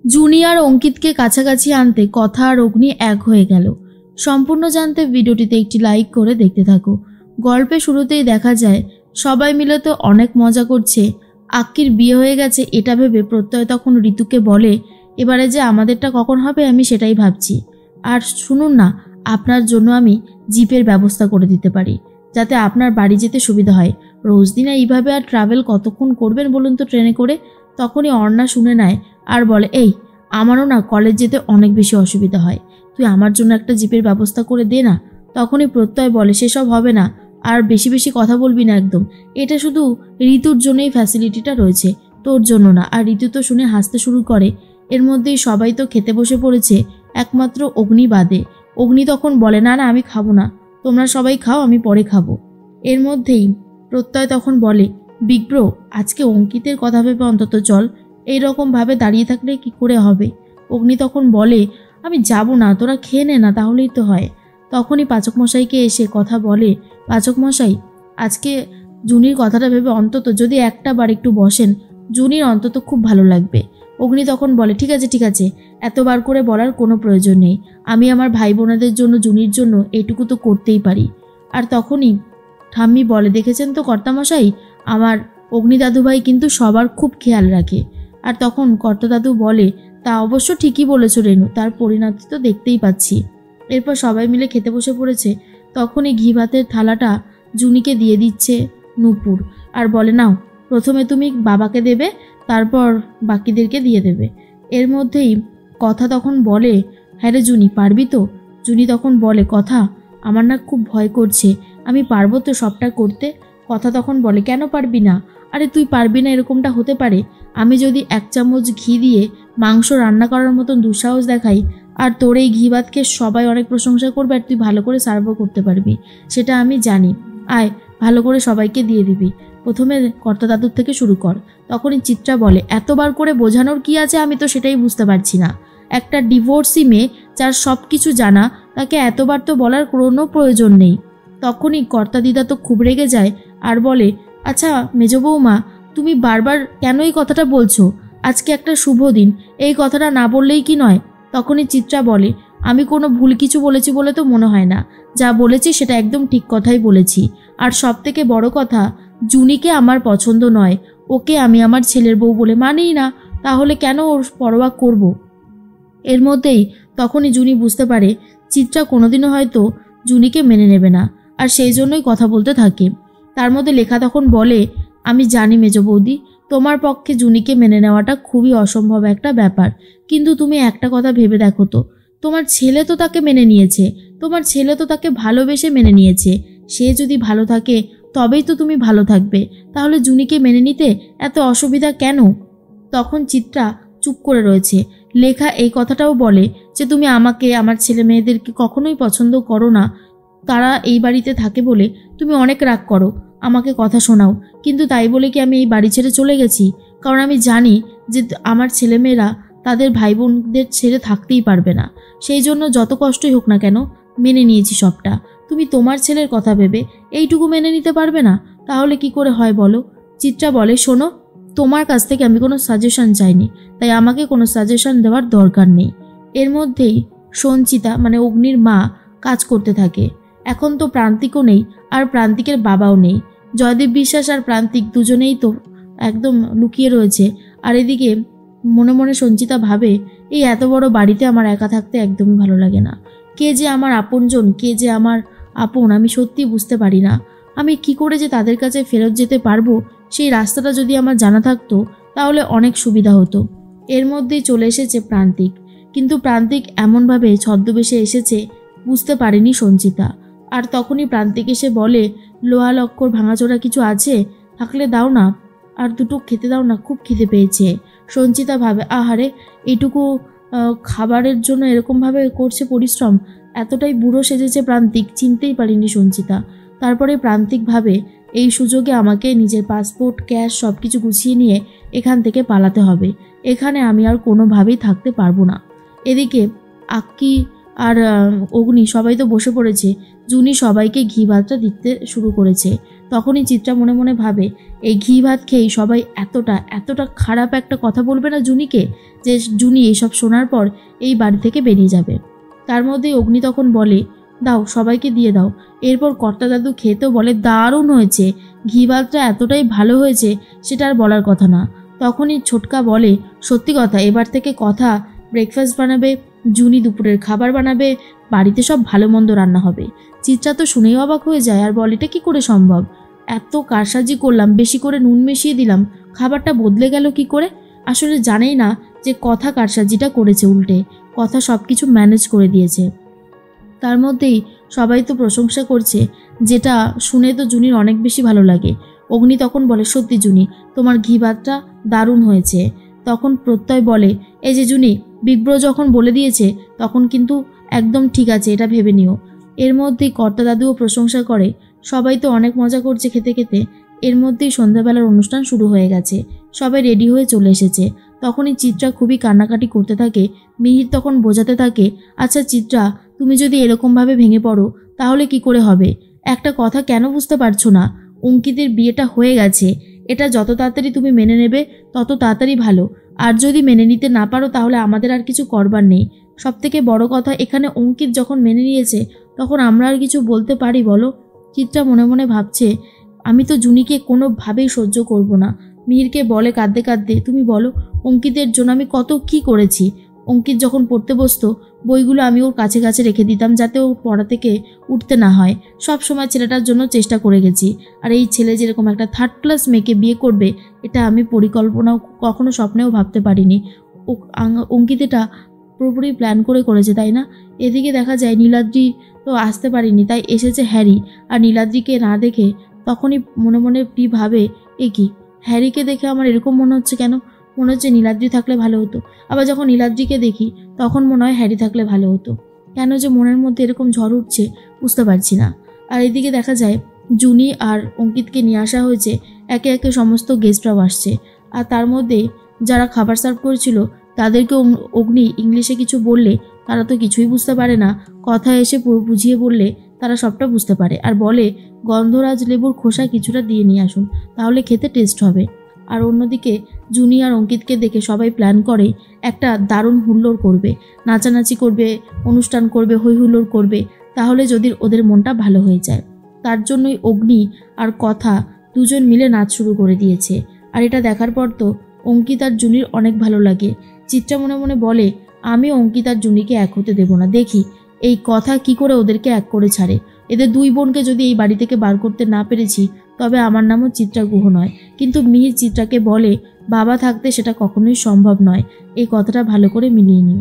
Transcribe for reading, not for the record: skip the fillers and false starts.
জুনি আর অঙ্কিতকে কাছাকাছি আনতে কথা আর অগ্নি এক হয়ে গেল। সম্পূর্ণ জানতে ভিডিওটিতে একটি লাইক করে দেখতে থাকো। গল্পে শুরুতেই দেখা যায় সবাই মিলে তো অনেক মজা করছে। আক্কির বিয়ে হয়ে গেছে এটা ভেবে প্রত্যয় তখন ঋতুকে বলে, এবারে যে আমাদেরটা কখন হবে আমি সেটাই ভাবছি। আর শুনুন না, আপনার জন্য আমি জিপের ব্যবস্থা করে দিতে পারি, যাতে আপনার বাড়ি যেতে সুবিধা হয়। রোজ দিন এইভাবে আর ট্রাভেল কতক্ষণ করবেন বলুন তো ট্রেনে করে। তখনই অর্ণা শুনে নেয় আর বলে, এই আমারও না কলেজ যেতে অনেক বেশি অসুবিধা হয়, তুই আমার জন্য একটা জিপের ব্যবস্থা করে দে না। তখনই প্রত্যয় বলে, সেসব হবে না, আর বেশি বেশি কথা বলবি না একদম। এটা শুধু ঋতুর জন্যই ফ্যাসিলিটিটা রয়েছে, তোর জন্য না। আর ঋতু তো শুনে হাসতে শুরু করে। এর মধ্যেই সবাই তো খেতে বসে পড়েছে, একমাত্র অগ্নি বাদে। অগ্নি তখন বলে, না না আমি খাবো না, তোমরা সবাই খাও, আমি পরে খাবো। এর মধ্যেই প্রত্যয় তখন বলে, বিগ ব্রো আজকে অঙ্কিতের কথা ভেবে অন্তত চল, এইরকমভাবে দাঁড়িয়ে থাকলে কি করে হবে। অগ্নি তখন বলে, আমি যাব না, তোরা খেয়ে নে না, তাহলেই তো হয়। তখনই পাচক মশাইকে এসে কথা বলে, পাচক মশাই আজকে জুনির কথাটা ভেবে অন্তত যদি একটা বার একটু বসেন, জুনির অন্তত খুব ভালো লাগবে। অগ্নি তখন বলে, ঠিক আছে ঠিক আছে, এতবার করে বলার কোনো প্রয়োজন নেই, আমি আমার ভাই বোনেদের জন্য জুনির জন্য এইটুকু তো করতেই পারি। আর তখনই ঠাম্মি বলে, দেখেছেন তো কর্তামশাই, আমার অগ্নি দাদুভাই কিন্তু সবার খুব খেয়াল রাখে। আর তখন কর্তা দাদু বলে, তা অবশ্য ঠিকই বলেছ রেনু, তার পরিণতি তো দেখতেই পাচ্ছি। এরপর সবাই মিলে খেতে বসে পড়েছে। তখনই ঘি ভাতের থালাটা জুনিকে দিয়ে দিচ্ছে নূপুর আর বলে, নাও প্রথমে তুমি বাবাকে দেবে, তারপর বাকিদেরকে দিয়ে দেবে। এর মধ্যেই কথা তখন বলে, হ্যাঁ রে জুনি, পারবি তো? জুনি তখন বলে, কথা আমার না খুব ভয় করছে, আমি পারবো তো সবটা করতে? কথা তখন বলে, কেন পারবি না? আরে তুই পারবি না এরকমটা হতে পারে? আমি যদি 1 চামচ ঘি দিয়ে মাংস রান্না করার মতন দুঃসাহস দেখাই, আর তোর এই ঘি ভাতকে সবাই অনেক প্রশংসা করবে, আর তুই ভালো করে সার্ভও করতে পারবি, সেটা আমি জানি। আয় ভালো করে সবাইকে দিয়ে দিবি, প্রথমে কর্তা দাদুর থেকে শুরু কর। তখনই চিত্রা বলে, এতবার করে বোঝানোর কি আছে, আমি তো সেটাই বুঝতে পারছি না। একটা ডিভোর্সি মেয়ে যার সব কিছু জানা, তাকে এতবার তো বলার কোনো প্রয়োজন নেই। তখনই কর্তা দিদা তো খুব রেগে যায় আর বলে, আচ্ছা মেজ বৌমা, তুমি বারবার কেন এই কথাটা বলছো? আজকে একটা শুভ দিন, এই কথাটা না বললেই কি নয়? তখনই চিত্রা বলে, আমি কোনো ভুল কিছু বলেছি বলে তো মনে হয় না, যা বলেছি সেটা একদম ঠিক কথাই বলেছি। আর সব থেকে বড় কথা, জুনিকে আমার পছন্দ নয়, ওকে আমি আমার ছেলের বউ বলে মানিই না, তাহলে কেন ওর পরোয়া করব? এর মধ্যেই তখনই জুনি বুঝতে পারে চিত্রা কোনোদিনও হয়তো জুনিকে মেনে নেবে না, আর সেই জন্যই কথা বলতে থাকে। তার মধ্যে লেখা তখন বলে, আমি জানি মেজ বৌদি, তোমার পক্ষে জুনিকে মেনে নেওয়াটা খুবই অসম্ভব একটা ব্যাপার, কিন্তু তুমি একটা কথা ভেবে দেখো তো, তোমার ছেলে তো তাকে মেনে নিয়েছে, তোমার ছেলে তো তাকে ভালোবেসে মেনে নিয়েছে। সে যদি ভালো থাকে তবেই তো তুমি ভালো থাকবে, তাহলে জুনিকে মেনে নিতে এত অসুবিধা কেন? তখন চিত্রা চুপ করে রয়েছে। লেখা এই কথাটাও বলে যে তুমি আমাকে, আমার ছেলে মেয়েদেরকে কখনোই পছন্দ করো না, তারা এই বাড়িতে থাকে বলে তুমি অনেক রাগ করো, আমাকে কথা শোনাও, কিন্তু তাই বলে কি আমি এই বাড়ি ছেড়ে চলে গেছি? কারণ আমি জানি যে আমার ছেলেমেয়েরা তাদের ভাই বোনদের ছেড়ে থাকতেই পারবে না, সেই জন্য যত কষ্টই হোক না কেন মেনে নিয়েছি সবটা। তুমি তোমার ছেলের কথা ভেবে এইটুকু মেনে নিতে পারবে না? তাহলে কি করে হয় বলো? চিত্রা বলে, শোনো, তোমার কাছ থেকে আমি কোনো সাজেশন চাইনি, তাই আমাকে কোনো সাজেশন দেওয়ার দরকার নেই। এর মধ্যেই সঞ্চিতা মানে অগ্নির মা কাজ করতে থাকে। এখন তো প্রান্তিকও নেই, আর প্রান্তিকের বাবাও নেই। জয়দেব বিশ্বাস আর প্রান্তিক দুজনেই তো একদম লুকিয়ে রয়েছে। আর এদিকে মনে মনে সঞ্চিতা ভাবে, এই এত বড় বাড়িতে আমার একা থাকতে একদমই ভালো লাগে না। কে যে আমার আপনজন, কে যে আমার আপন, আমি সত্যি বুঝতে পারি না। আমি কি করে যে তাদের কাছে ফেরত যেতে পারবো, সেই রাস্তাটা যদি আমার জানা থাকতো তাহলে অনেক সুবিধা হতো। এর মধ্যেই চলে এসেছে প্রান্তিক, কিন্তু প্রান্তিক এমনভাবে ছদ্মবেশে এসেছে বুঝতে পারেনি সঞ্চিতা। আর তখনই প্রান্তিক এসে বলে, লোহা লক্কর ভাঙাচোরা কিছু আছে, থাকলে দাও না, আর দুটো খেতে দাও না, খুব খিদে পেয়েছে। সঞ্চিতা ভাবে, আহারে এইটুকু খাবারের জন্য এরকমভাবে করছে পরিশ্রম, এতটাই বুড়ো সেজেছে প্রান্তিক, চিনতেই পারিনি সঞ্চিতা। তারপরে প্রান্তিক ভাবে, এই সুযোগে আমাকে নিজের পাসপোর্ট, ক্যাশ সব কিছু গুছিয়ে নিয়ে এখান থেকে পালাতে হবে, এখানে আমি আর কোনোভাবেই থাকতে পারবো না। এদিকে আক্কি আর অগ্নি সবাই তো বসে পড়েছে। জুনি সবাইকে ঘি ভাতটা দিতে শুরু করেছে। তখনই চিত্রা মনে মনে ভাবে, এই ঘি ভাত খেয়েই সবাই এতটা খারাপ একটা কথা বলবে না জুনিকে, যে জুনি এইসব শোনার পর এই বাড়ি থেকে বেরিয়ে যাবে। তার মধ্যেই অগ্নি তখন বলে, দাও সবাইকে দিয়ে দাও। এরপর কর্তা দাদু খেতেও বলে, দারুণ হয়েছে, ঘি ভাতটা এতটাই ভালো হয়েছে সেটা আর বলার কথা না। তখনই ছোটকা বলে, সত্যি কথা, এবার থেকে কথা, ব্রেকফাস্ট বানাবে, জুনি দুপুরের খাবার বানাবে, বাড়িতে সব ভালো মন্দ রান্না হবে। চিত্রা তো শুনেই অবাক হয়ে যায় আর বলে, এটা কি করে সম্ভব? এত কারসাজি করলাম, বেশি করে নুন মিশিয়ে দিলাম, খাবারটা বদলে গেল কি করে? আসলে জানেই না যে কথা কারসাজিটা করেছে, উল্টে কথা সব কিছু ম্যানেজ করে দিয়েছে। তার মধ্যেই সবাই তো প্রশংসা করছে, যেটা শুনে তো জুনির অনেক বেশি ভালো লাগে। অগ্নি তখন বলে, সত্যি জুনি, তোমার ঘি ভাতটা দারুণ হয়েছে। তখন প্রত্যয় বলে, এই যে জুনি, বিগ ব্রো যখন বলে দিয়েছে তখন কিন্তু একদম ঠিক আছে, এটা ভেবে নিও। এর মধ্যেই কর্তা দাদুও প্রশংসা করে। সবাই তো অনেক মজা করছে খেতে খেতে। এর মধ্যেই সন্ধ্যাবেলার অনুষ্ঠান শুরু হয়ে গেছে, সবাই রেডি হয়ে চলে এসেছে। তখনই চিত্রা খুবই কান্নাকাটি করতে থাকে। মিহির তখন বোঝাতে থাকে, আচ্ছা চিত্রা, তুমি যদি এরকমভাবে ভেঙে পড়ো তাহলে কি করে হবে? একটা কথা কেন বুঝতে পারছো না? অঙ্কিতের বিয়েটা হয়ে গেছে, এটা যত তাড়াতাড়ি তুমি মেনে নেবে তত তাড়াতাড়ি ভালো। আর যদি মেনে নিতে না পারো তাহলে আমাদের আর কিছু করবার নেই। সবথেকে বড় কথা, এখানে অঙ্কিত যখন মেনে নিয়েছে তখন আমরা আর কিছু বলতে পারি বলো? চিত্রা মনে মনে ভাবছে, আমি তো জুনিকে কোনোভাবেই সহ্য করব না। মিহিরকে বলে কাঁদতে কাঁদতে, তুমি বলো অঙ্কিতের জন্য আমি কত কি করেছি। অঙ্কিত যখন পড়তে বসতো, বইগুলো আমি ওর কাছে কাছে রেখে দিতাম যাতে ও পড়া থেকে উঠতে না হয়। সব সময় ছেলেটার জন্য চেষ্টা করে গেছি। আর এই ছেলে যেরকম একটা 3rd ক্লাস মেয়েকে বিয়ে করবে, এটা আমি পরিকল্পনাও কখনো স্বপ্নেও ভাবতে পারিনি। অঙ্কিত এটা পুরোপুরি প্ল্যান করেছে, তাই না? এদিকে দেখা যায় নীলাদ্রি তো আসতে পারিনি, তাই এসেছে হ্যারি। আর নীলাদ্রিকে না দেখে তখনই মনে মনে প্রি ভাবে, এ কি, হ্যারিকে দেখে আমার এরকম মনে হচ্ছে কেন? মনে হচ্ছে নীলাদ্রি থাকলে ভালো হতো। আবার যখন নীলাদ্রিকে দেখি তখন মনে হয় হ্যারি থাকলে ভালো হতো। কেন যে মনের মধ্যে এরকম ঝড় উঠছে বুঝতে পারছি না। আর এদিকে দেখা যায় জুনি আর অঙ্কিতকে নিয়ে আসা হয়েছে, একে একে সমস্ত গেস্টরাও আসছে। আর তার মধ্যে যারা খাবার সার্ভ করেছিল তাদেরকে অগ্নি ইংলিশে কিছু বললে তারা তো কিছুই বুঝতে পারে না। কথা এসে পুরো বুঝিয়ে বললে তারা সবটা বুঝতে পারে। আর বলে, গন্ধরাজ লেবুর খোসা কিছুটা দিয়ে নিয়ে আসুন, তাহলে খেতে টেস্ট হবে। আর অন্যদিকে জুনি আর অঙ্কিতকে দেখে সবাই প্ল্যান করে একটা দারুণ হুল্লোড় করবে, নাচানাচি করবে, অনুষ্ঠান করবে, হই হুল্লোড় করবে, তাহলে যদি ওদের মনটা ভালো হয়ে যায়। তার জন্যই অগ্নি আর কথা দুজন মিলে নাচ শুরু করে দিয়েছে। আর এটা দেখার পর তো অঙ্কিত আর জুনির অনেক ভালো লাগে। চিত্রা মনে মনে বলে, আমি অঙ্কিত আর জুনিকে এক হতে দেব না, দেখি এই কথা কি করে ওদেরকে এক করে ছাড়ে। এদের দুই বোনকে যদি এই বাড়ি থেকে বার করতে না পেরেছি তবে আমার নামও চিত্রা গুহ নয়। কিন্তু মিহির চিত্রাকে বলে, বাবা থাকতে সেটা কখনোই সম্ভব নয়। এই কথাটা ভালো করে মিলিয়ে নিও।